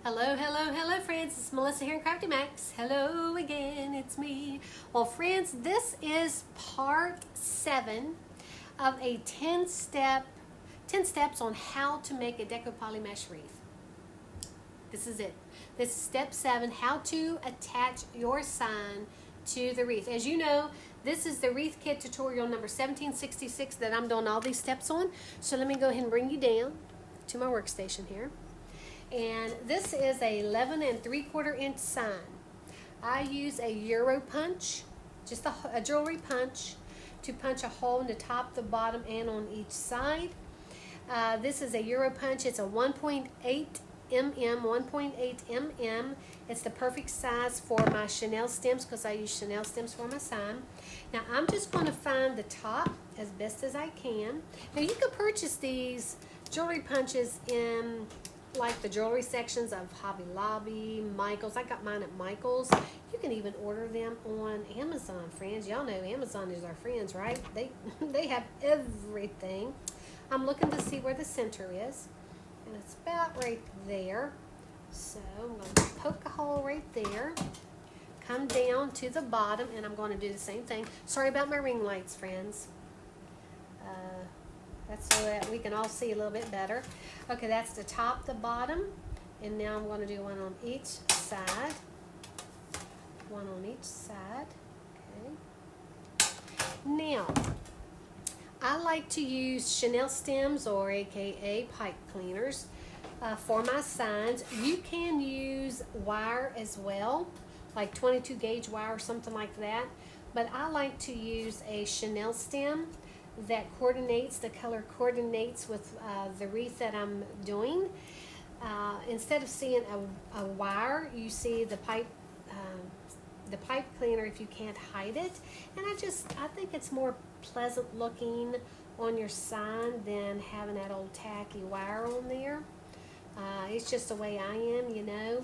Hello, hello, hello, friends. It's Melissa here in Crafty Max. Hello again, it's me. Well, friends, this is part 7 of a 10 steps on how to make a deco poly mesh wreath. This is it. This is step 7, how to attach your sign to the wreath. As you know, this is the wreath kit tutorial number 1766 that I'm doing all these steps on. So let me go ahead and bring you down to my workstation here. And this is a 11 3/4 inch sign. I use a Euro punch, just a jewelry punch, to punch a hole in the top, the bottom, and on each side. This is a Euro punch. It's a 1.8 mm. It's the perfect size for my chenille stems because I use chenille stems for my sign. Now I'm just going to find the top as best as I can. Now you can purchase these jewelry punches in like the jewelry sections of Hobby Lobby, Michael's. I got mine at Michael's. You can even order them on Amazon, friends. Y'all know Amazon is our friends, right? They have everything. I'm looking to see where the center is, and it's about right there. So I'm going to poke a hole right there, come down to the bottom, and I'm going to do the same thing. Sorry about my ring lights, friends. That's so that we can all see a little bit better. Okay, that's the top, the bottom, and now I'm going to do one on each side. One on each side. Okay. Now, I like to use chenille stems or AKA pipe cleaners for my signs. You can use wire as well, like 22 gauge wire or something like that. But I like to use a chenille stem that coordinates, the color coordinates with the wreath that I'm doing. Instead of seeing a wire, you see the pipe cleaner if you can't hide it. And I think it's more pleasant looking on your sign than having that old tacky wire on there. It's just the way I am, you know.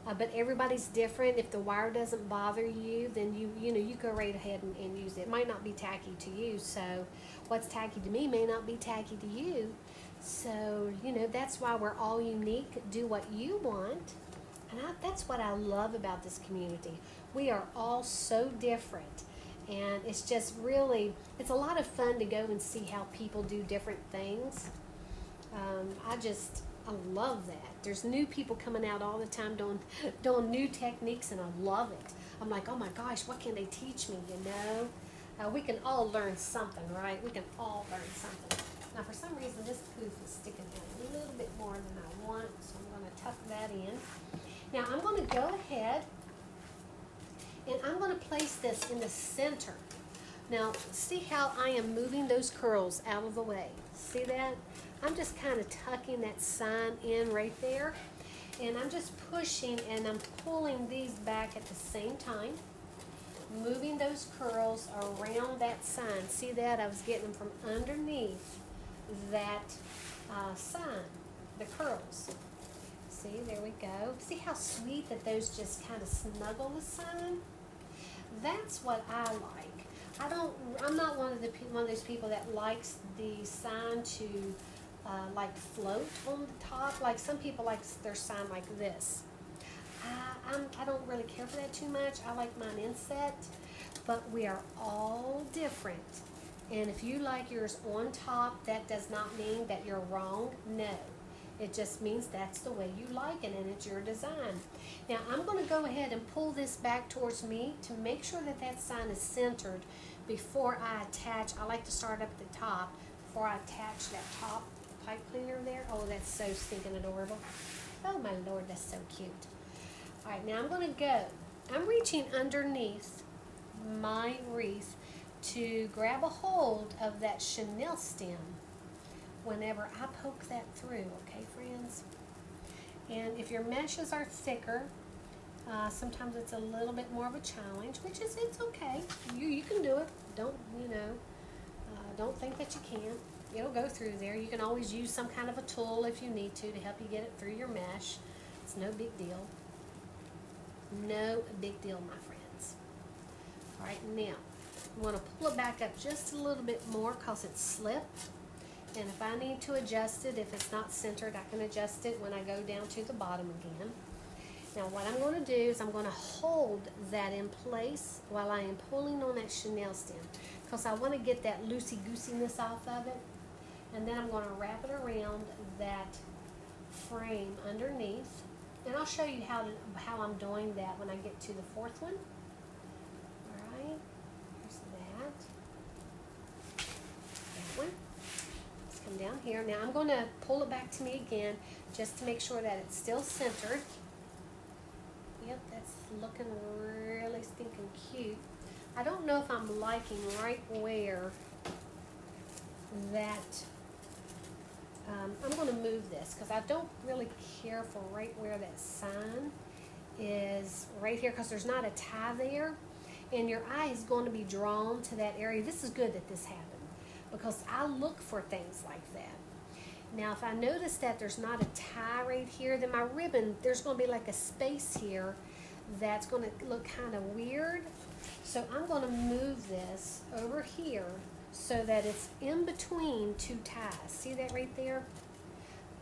But everybody's different. If the wire doesn't bother you, then you go right ahead and use it. It might not be tacky to you, so what's tacky to me may not be tacky to you. So, that's why we're all unique. Do what you want. And that's what I love about this community. We are all so different. And it's just really, it's a lot of fun to go and see how people do different things. I love that. There's new people coming out all the time doing new techniques, and I love it. I'm like, oh my gosh, what can they teach me, we can all learn something, right? We can all learn something. Now, for some reason, this poof is sticking out a little bit more than I want, so I'm going to tuck that in. Now, I'm going to go ahead, and I'm going to place this in the center. Now, see how I am moving those curls out of the way? See that? I'm just kind of tucking that sign in right there. And I'm just pushing and I'm pulling these back at the same time. Moving those curls around that sign. See that? I was getting them from underneath that sign, the curls. See, there we go. See how sweet that those just kind of snuggle the sign? That's what I like. I'm not one of those people that likes the sign to like float on the top. Like some people like their sign like this. I don't really care for that too much. I like mine inset, but we are all different. And if you like yours on top, that does not mean that you're wrong. No. It just means that's the way you like it, and it's your design. Now, I'm going to go ahead and pull this back towards me to make sure that that sign is centered before I attach. I like to start up at the top before I attach that top pipe cleaner there. Oh, that's so stinking adorable. Oh, my Lord, that's so cute. All right, now I'm going to go. I'm reaching underneath my wreath to grab a hold of that chenille stem whenever I poke that through, okay, friends? And if your meshes are thicker, sometimes it's a little bit more of a challenge, which is, it's okay. You can do it. Don't think that you can't. It'll go through there. You can always use some kind of a tool if you need to help you get it through your mesh. It's no big deal. No big deal, my friends. All right, now, I want to pull it back up just a little bit more because it slipped. And if I need to adjust it, if it's not centered, I can adjust it when I go down to the bottom again. Now what I'm going to do is I'm going to hold that in place while I am pulling on that chenille stem, because I want to get that loosey-goosiness off of it. And then I'm going to wrap it around that frame underneath. And I'll show you how I'm doing that when I get to the fourth one. All right, here's that one. Let's come down here. Now I'm going to pull it back to me again just to make sure that it's still centered. Yep, that's looking really stinking cute. I don't know if I'm liking right where that, I'm going to move this because I don't really care for right where that sign is right here, because there's not a tie there and your eye is going to be drawn to that area. This is good that this happened because I look for things like that. Now if I notice that there's not a tie right here, then my ribbon, there's going to be like a space here that's going to look kind of weird. So I'm going to move this over here so that it's in between two ties. See that right there?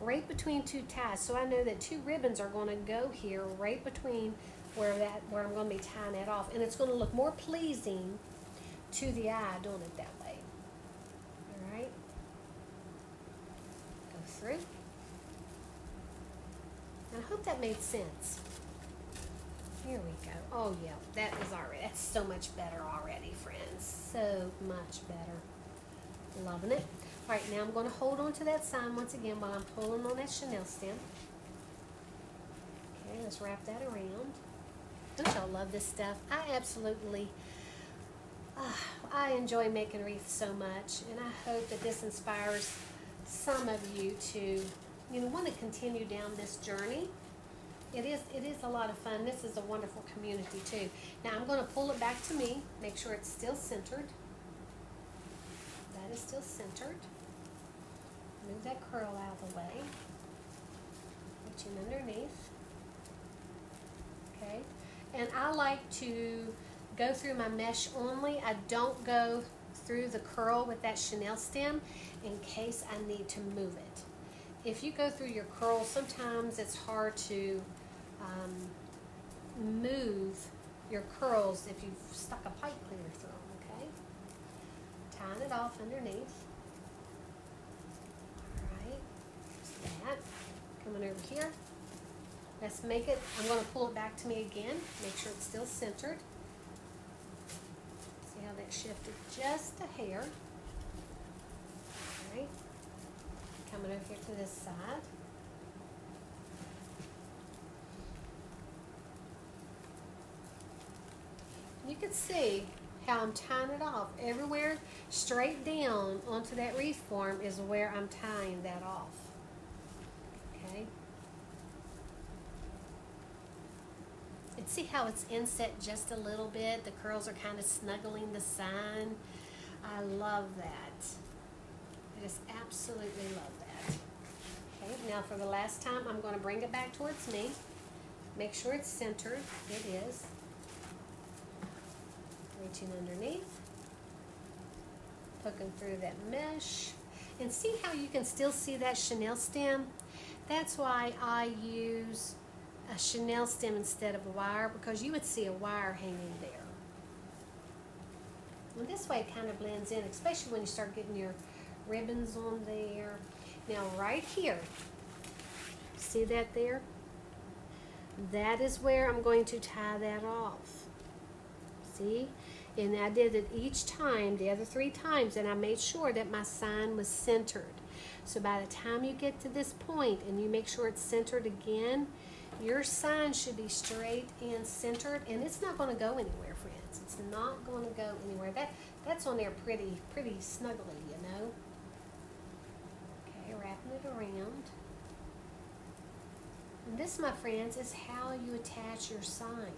Right between two ties. So I know that two ribbons are going to go here right between where I'm going to be tying that off. And it's going to look more pleasing to the eye doing it that way. All right. Go through. And I hope that made sense. Here we go. Oh yeah, that's so much better already, friends. So much better. Loving it. All right, now I'm going to hold on to that sign once again while I'm pulling on that chenille stem. Okay, let's wrap that around. Don't y'all love this stuff? I absolutely, I enjoy making wreaths so much, and I hope that this inspires some of you to, want to continue down this journey. It is a lot of fun. This is a wonderful community too. Now I'm going to pull it back to me, make sure it's still centered. That is still centered. Move that curl out of the way. Reach in underneath. Okay. And I like to go through my mesh only. I don't go through the curl with that chenille stem in case I need to move it. If you go through your curl, sometimes it's hard to move your curls if you've stuck a pipe cleaner through them, okay? Tying it off underneath. All right, just that. Coming over here. Let's make it, I'm going to pull it back to me again, make sure it's still centered. See how that shifted just a hair. All right, coming over here to this side. You can see how I'm tying it off. Everywhere straight down onto that wreath form is where I'm tying that off. Okay. And see how it's inset just a little bit? The curls are kind of snuggling the sign. I love that. I just absolutely love that. Okay, now for the last time, I'm going to bring it back towards me. Make sure it's centered. It is. Reaching underneath, poking through that mesh, and see how you can still see that chenille stem? That's why I use a chenille stem instead of a wire, because you would see a wire hanging there. And this way it kind of blends in, especially when you start getting your ribbons on there. Now right here, see that there? That is where I'm going to tie that off. See? And I did it each time, the other 3 times, and I made sure that my sign was centered. So by the time you get to this point and you make sure it's centered again, your sign should be straight and centered, and it's not going to go anywhere, friends. It's not going to go anywhere. That's on there pretty snugly, you know. Okay, wrapping it around. And this, my friends, is how you attach your sign.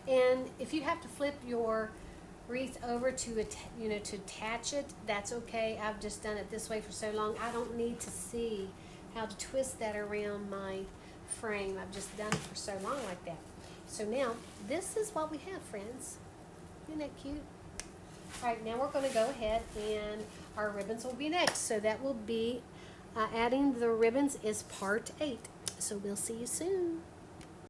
And if you have to flip your wreath over to attach it, that's okay. I've just done it this way for so long. I don't need to see how to twist that around my frame. I've just done it for so long like that. So now, this is what we have, friends. Isn't that cute? All right, now we're going to go ahead and our ribbons will be next. So that will be adding the ribbons is part 8. So we'll see you soon.